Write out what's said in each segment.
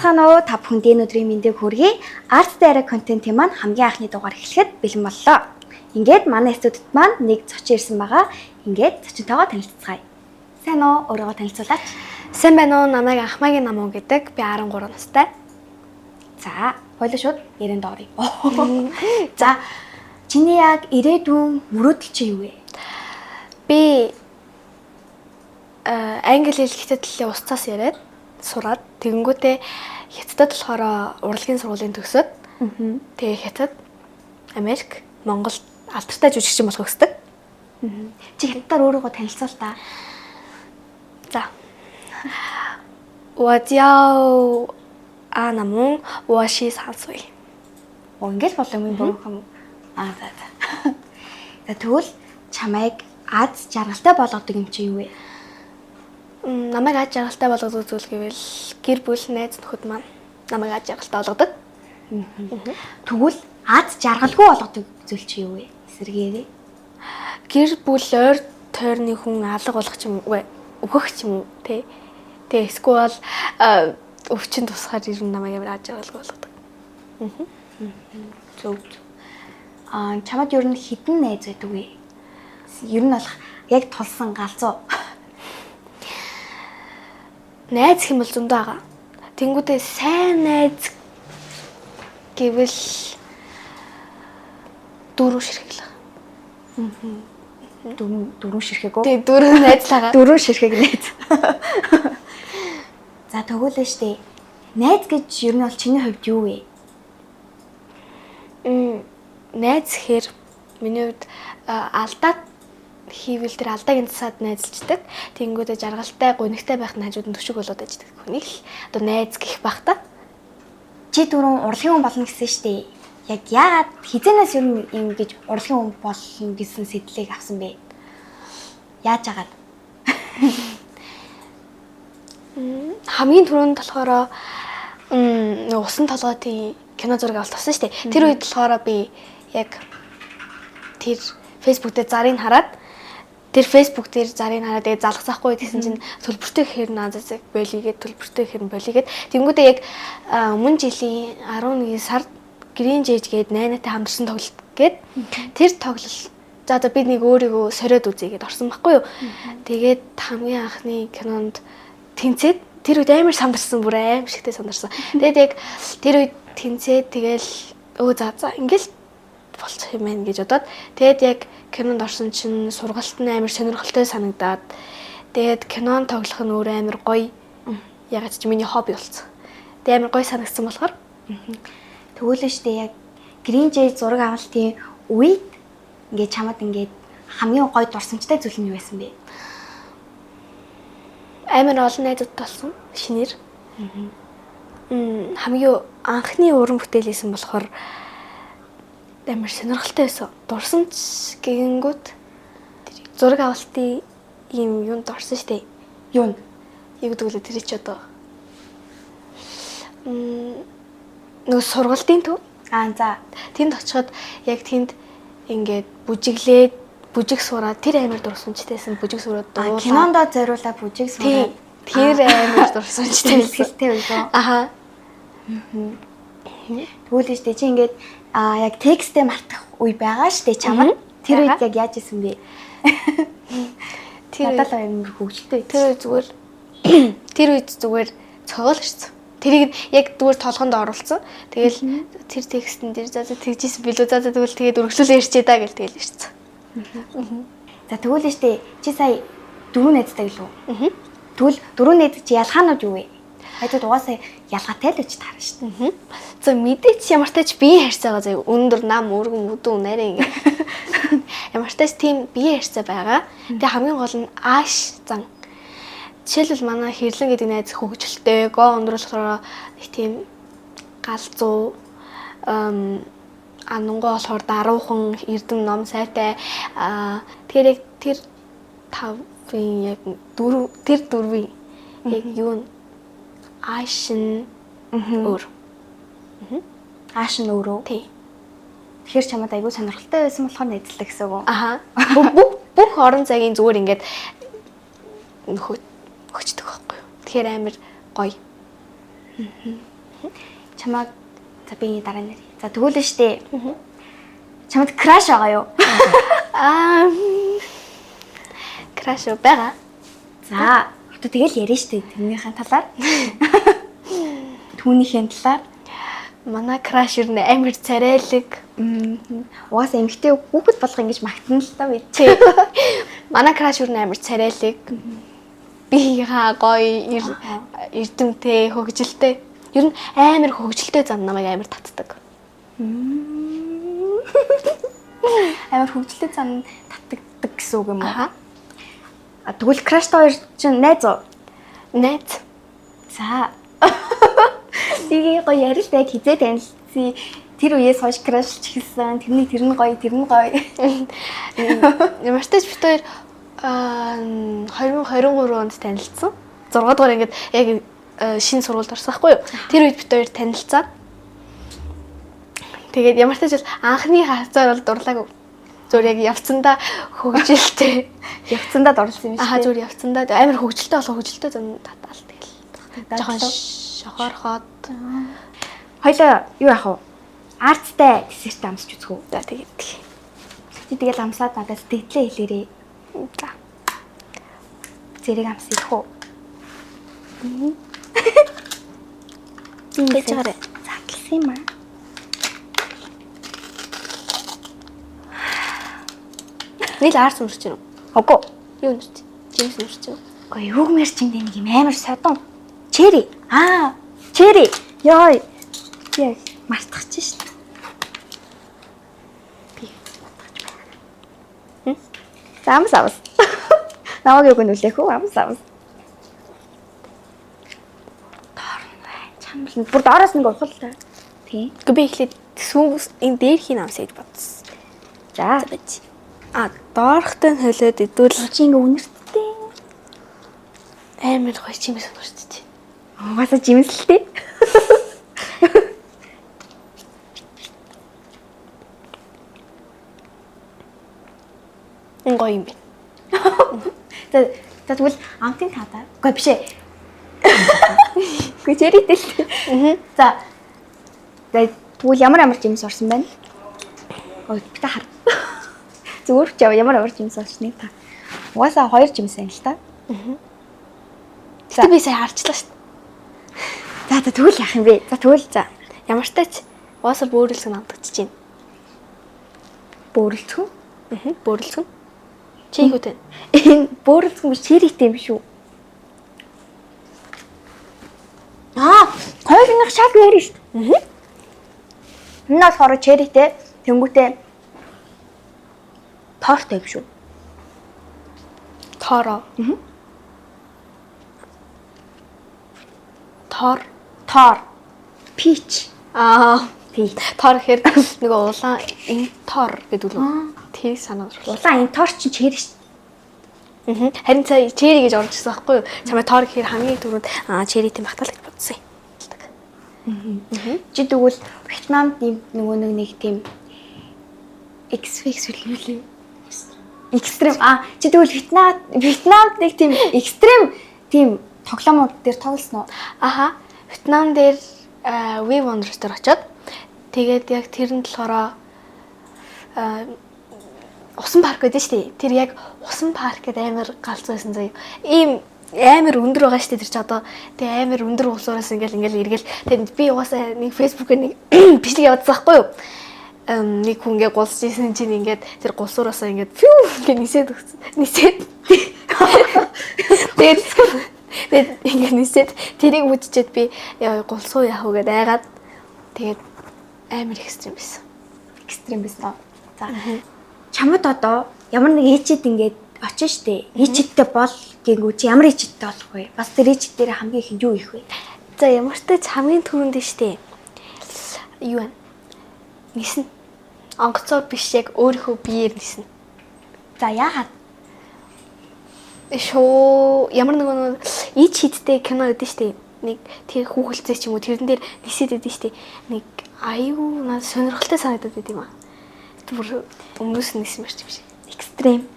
Байцгаана уу та бүхэнд энэ өдрийн мэндийг хүргэе. Арт Дайра контентын маань хамгийн анхны дугаар эхлэхэд бэлэн боллоо. Ингээд манай студид маань нэг зочин ирсэн байгаа. Ингээд зочинтойгоо танилццгаая. Сайн уу? Өөрийгөө танилцуулаач. Сайн байна уу? Намайг Ахмагийн Намуу гэдэг. Би 13 настай. За, хоёул шууд ярен дооръё. За, чиний яг ирээдүйн мөрөөдөл чи юу вэ? Би англи хэл хятадлын устцаас яриад сураад тэгэнгүүтээ хятадд болохоор урлагийн сургуулийн төгсөөд тэгээ хятад, Америк, Монгол алдартай жүжигчин болох хүсдэг. Чи хятадаар өөрийгөө танилцуул та. За. 我叫阿南蒙，我13岁。 Ингээд болов юм боо. За. За тэгвэл чамайг аз жаргалтай болгодог юм чи юу вэ? Намайг аз жаргалтай болгодог зүйл гэвэл гэр бүл, найз нөхөд маань намайг аз жаргалтай болгодог. Тэгвэл аз жаргалгүй болгодог зүйл чи юу вэ? Эсэргээрээ. Гэр бүл ойр тойрны хүн алга болох ч юм уу, өгөх ч юм уу, тий. Тэгээ эсвэл өвчин тусахаар ер нь намайг амар аз жаргалгүй болгодог. Зөв. Чамд ер нь хідэн найз байдаг вэ? Ер нь бол яг тулсан галзуу. Найз хэм бол зөндөө байгаа. Тэнгүүдээ сайн найз гэвэл дөрөв ширхэг л. Дөрөв ширхэг үү? Тий, дөрөв найз л байгаа. Дөрөв ширхэг найз. За тэгвэл нь штэ. Найз гэж ер нь бол чиний хувьд юу вэ? Найз хэр миний хувьд алдаад хийвэл тэр алдааг цаад найзалждаг. Тэнгүүдээ жаргалтай, гонигтай байх нь хажууд нь төшөг болоод аждаг. Хүнийг л одоо найз гэх бах та. Чи дөрөв урлагийн хүн болно гэсэн штэ. Яг яагаад хизэнээс ер нь юм гэж урлагийн хүн болно гэсэн сэтлийг авсан бэ? Яаж агаад? Хамгийн түрүүнд болохоор усан толгойн кино зураг авалт авсан шүү дээ. Тэр үед болохоор би яг тэр Facebook дээр зарыг хараад тэгээд залгасахгүй гэсэн чинь төлбөртэй гэхээр наазасыг болигээд төлбөртэй гэхээр болигээд тэнгүүдээ яг өмнө жилийн 11 сард Green Jage гээд найнаатай хамтарсан тоглолт гээд тэр тоглолт за би нэг өөрийгөө сориод үзье гээд орсон байхгүй юу. Тэгээд хамгийн анхны кинонд тэнцээд тэр үед амар сандарсан, бүр аим шигтэй сандарсан. Тэгээд яг тэр үед тэнцээд тэгэл за ингээл болчих юм байна гэж бодоод тэгээд яг кинонд орсон чинь сургалт нь амар сонирхолтой санагдаад тэгээд кинон тоглох нь өөр амар гоё ягаад ч миний хобби болсон. Тэгээд амар гоё санагдсан болохоор Тэгвэл нь штэ яг Green Jage зураг авалтын үед ингээд чамд ингээд хамгийн гоё дурсамжтай зүйл нь юу байсан бэ? Амар олон найзууд болсон шинээр. Хамгийн анхны уран бүтээл хийсэн болохоор амар сонирхолтой байсан. Дурсамж гэнгүүт зураг авалтын юм юунд орсон штэ. Юу гэдэг вэ тэр чи одоо нөгөө сургалтын төв. За. Тэнд очиход яг тэнд ингээд бүжиг сураад тэр амар дурсамжтайсэн бүжиг сураад дуулаа. Кинондоо зориулаад бүжиг сураад тэр амар дурсамжтай хэлтэй байлоо. Аха. Тэгвэл нь штэ чи ингээд яг текстээ мартах үе байгаа штэ чамд. Тэр үед яг яаж исэн бэ? Тэр надад амар хөвгөлтэй. Тэр үед зүгээр цогоол ирсэн. Тэрийг яг зүгээр толгонд оруулсан. Тэгэл тэр текстэн дээр за тэгжсэн билүү за тэгвэл тэгээд өргөжлүүлээ ирчээ даа гэл тэгэл ирсэн. За тэгвэл нь штэ чи сая дөрөв найзтай гэлөө. Тэгвэл дөрөв найз чи ялгаанууд юу вэ? Хайдад угаасаа ялгаатай л үуч таарна штэ. За мэдээч ямартай ч биеийн харьцаагаа заяа өндөр нам өргөн өдөө нарийн ямартай ч тийм биеийн харьцаа байгаа. Тэгээ хамгийн гол нь ааш зан. Жишээлбэл манай Хэрлэн гэдэг найз хөгжилтэй, гоо өндрөлөөр нэг тийм галзуу анунгоо болохоор даруухан эрдэм ном сайтай тэгэхээр яг тэр тавын яг дөрвийн яг юу аашин өөр. Аашин өөрөө. Тий. Тэгэхээр чамд айгүй сонирхолтой байсан болохоор найзлаа гэсэн үг. Аха. Бүх орон цагийн зүгээр ингээд өгчдөг байхгүй юу. Тэгэхээр амар гоё. Чамаг за би дараа нэр. За тэгвэл нь штэ. Чамд краш байгаа юу? Краш байгаа. За тэгэл ярина штэ тэрнийхэн талаар. Түүнийхэн талаар. Манай краш юу нэ амар царайлаг. Угаасаа эмэгтэй хүүхэд болох ингэж магтана л та бид. Манай краш юу нэ амар царайлаг. Биеийнхаа гоё эрдэмтэй хөгжилтэй. Ер нь амар хөгжилтэй зам намайг амар татдаг. Амар хөгжилтэй зам татдаг гэсэн үг юм уу? Тэгвэл краштай хоёр чинь найз уу? Найз. За. Тэгээ гоё ярилтай хизээ танилцсан. Тэр үеэс хойш крашлж эхэлсэн. Тэр нь гоё. Ямар ч тач бид хоёр 2023 онд танилцсан. 6 дугаар ингээд яг шинэ сургуульд орсон байхгүй юу? Тэр үед бид хоёр танилцаад тэгээд ямар ч тач анхны хацаар бол дурлаагүй. Зүгээр яг явцсандаа хөгжилтэй. Явцсандаа дурлсан юм шиг. Зүгээр явцсандаа амар хөгжилтэй болох хөгжилтэй зам татаал тэгэл. Жохон шохорхоод. Хоёлаа юу яах вэ? Арттай десерт амсч үзэх үү? За тэгээд. Чи тэгэл амсаад надад сэтгэлээ хэлээрээ. За. Зэрэг амс идэх үү? Ингэж гараа. За гэлсэн юм аа. Нийл арс өмсч гэнэ үү? Үгүй. Юу өмсч? Жимс өмсч үү? Үгүй юуг мэрчинд нэг юм амар содон. Чери. Чери. Яа. Яг мартчихж шít. Би бодож байна. Замс авс. Намайг юу гэнүүлэх үү? Амс авс. Дорн бай. Чамбал бүр доороос нэг ухал та. Тий. Гэхдээ би эхлээд сүүс энэ дээрхийн амс гэж бодсон. За. Доорхтой нь холиод идвэл Чи ингээ үнэрттэй. амар гоё чимээс өнөрчтэй. Угаасаа жимсэлтэй. Гоё юм бэ. За тэгвэл амтын таадаа. Үгүй биш ээ. Үгүй чэритэй л. За. Тэгвэл ямар жимс орсон байна? Ой би та хар. Зүгээр ч ямар жимс орсныг та. Угаасаа 2 жимс байна л та. Гэтэ би сая харчлаа шүү дээ. За тэгвэл яах юм бэ? За Ямар ч тач уусаа бөөрөлсгөн амтагдчихээн. Бөөрөлцгөн? Бөөрөлсгөн. Чи юу вэ? Энэ бөөрөлцгөн биш чэритэй юм шүү. Хоёрын шал ярина шүү дээ. Энэ бас хороо чэритэй, тэнгүүтээ тортой юм шүү. Торо. Тор. Пич. Пич. Тор гэхээр нөгөө улаан интор гэдэг үү? Тэг санаад орлоо. Улаан энэ тор чинь чэри шүү. Харин цаа чэри гэж орж ирсэн байхгүй юу? Чамайг тор гэхээр хамгийн түрүүнд чэритэй багтаал гэж бодсон юм. Чи тэгвэл Вьетнамд нөгөө нэг тийм XX үлээ. Экстрим. Чи тэгвэл Вьетнамд нэг тийм экстрим тийм тоглоомууд дээр тоглосноо. Вьетнам дээр Wave Wonders дээр очиод тэгээд яг тэр нь болохоор усан парк гэдэг шүү дээ. Тэр яг усан парк гэдэг амар галзуу байсан заяа. Ийм амар өндөр байгаа шүү дээ тэр чи одоо. Тэгээ амар өндөр улсуураас ингээл эргэл тэгээд би угаасаа нэг Facebook-ээр нэг бичлэг явуулсан байхгүй юу? Нэг хүн ингээ гулсж исэн чинь ингээд тэр гулсуураасаа ингээд ингээ нисээд өгсөн. Тэгээд ингээ нисээд тэрийг үдчихэд би гулсуу яах вэ гэдээ айгаад тэгээд амар экстрим байсан. Экстрим байсан. За. Чамд одоо ямар нэг ээчэд ингээд очно штэ. Ээчэдтэй бол гэнгүү чи ямар ээчэдтэй болох вэ? Бас тэр ээчэд дээр хамгийн их юу их вэ? За ямар ч тач хамгийн түрүүнд штэ. Юу вэ? Нисэн. Онгоцоо биш яг өөрийнхөө биеэр нисэн. За яагаад? Ямар нэг ич хиттэй кино гэдэг штэ. Нэг тэр хүүхэлцээ ч юм уу тэрэн дээр нисээд байдаг штэ. Нэг аюу надад сонирхолтой санагдаад байт юм аа. Бүр өмнөөс нь нисэн марч юм шиг. Экстрим.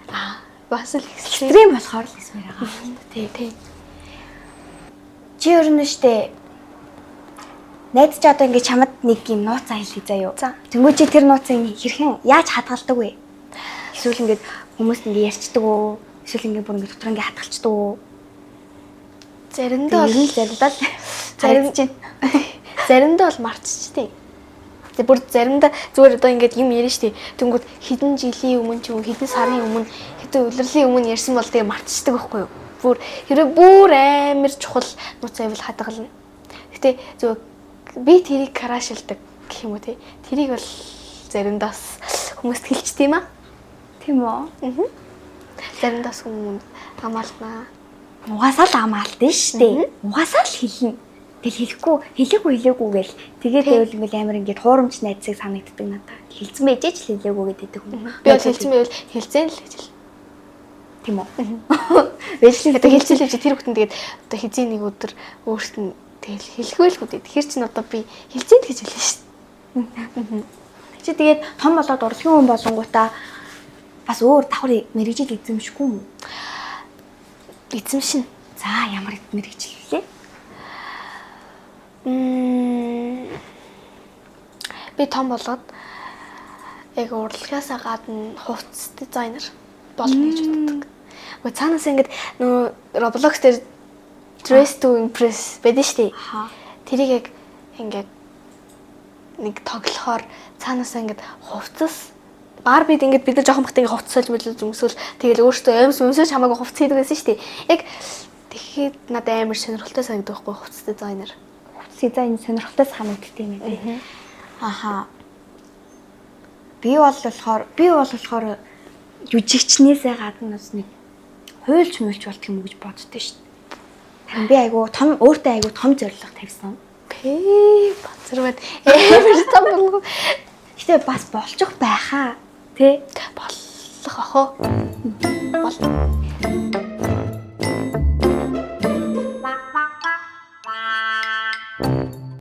Бас л экстрим болохоор л нисмээр байгаа. Тий. Чи ер нь штэ найз чи одоо ингээд чамд нэг юм нууцаа хэлье заяа. За. Тэнгүү чи тэр нууцаа хэрхэн яаж хадгалдаг вэ? Эсвэл ингээд хүмүүст ингээд ярьцдаг уу? Эсвэл ингээд бүр ингээд дотор ингээд хадгалцдаг уу? Заримдаа Ер нь заримдаа заримдаа бол марцчихдээ. Тэгээ бүр заримдаа зүгээр одоо ингээд юм ярина штий. Тэнгүүд хэдэн жилийн өмнө ч юм хэдэн сарын өмнө хэдэн улирлын өмнө ярьсан бол тэгээ марцчдаг байхгүй юу? Бүр хэрэв бүр амар чухал нууц авил хадгална. Гэтэ зүгээр би тэрийг крашилдаг гэх юм уу те. Тэрийг бол заримдаа хүмүүст хэлчихдэг юм аа. Тийм үү? Аа. Заримдаа хүмүүс хамаалнаа. Угаасаа л амаалтын штэ. Угаасаа л хэлнэ. Тэгэл хэлээгүй гэл. Тэгээд байвал ингээл амар ингээд хуурамч найзыг санагддаг надад. Хэлсэн байж ч хэлээгүй гэдэг юм. Би бол хэлсэн байвал хэлзэн л гэж хэл. Тийм үү? Вэжлээ Одоо хэлцүүлээ чи тэр бүхэн тэгээд одоо хизээ нэг өдөр өөрт нь тэгэл хэлэхгүй л үгүй. Тэгэхээр чи одоо би хэлзэн л гэж хэлнэ шүү дээ. Чи тэгээд том болоод урлагийн хүн болонгуудаа бас өөр давхар мэрэгжил эзэмшгүй юм уу? Эзэмшин. За ямар мэрэгжил вэ? Би том болоод яг урлагаасаа гадна хувцас дизайнер болно гэж боддог. Гэхдээ цаанаас ингэж нөгөө Roblox дээр dress to impress байдаг шүү дээ. Тэрийг яг ингээд нэг тоглохоор цаанаасаа ингэж хувцас Барбид ингээд бид нар жоохон бахтай хувцас солж мөлөж өмсвөл тэгэл өөртөө аимс өмсөж хамаагүй хувцас хийдэг байсан шүү дээ. Яг тэгэхэд надад амар сонирхолтой санагддаг байхгүй хувцас дизайнер. Дизайн сонирхолтой санагддаг юм байна. Аха. Би бол болохоор жүжигчнээсээ гадна бас нэг хуйлч мөлч болт юм уу гэж боддоо шүү дээ. Харин би өөртөө айгу том зорилго тавьсан. Бацарваад амар том болов. Гэтэ бас болчих байхаа. Тэ? Болох ах уу? Бол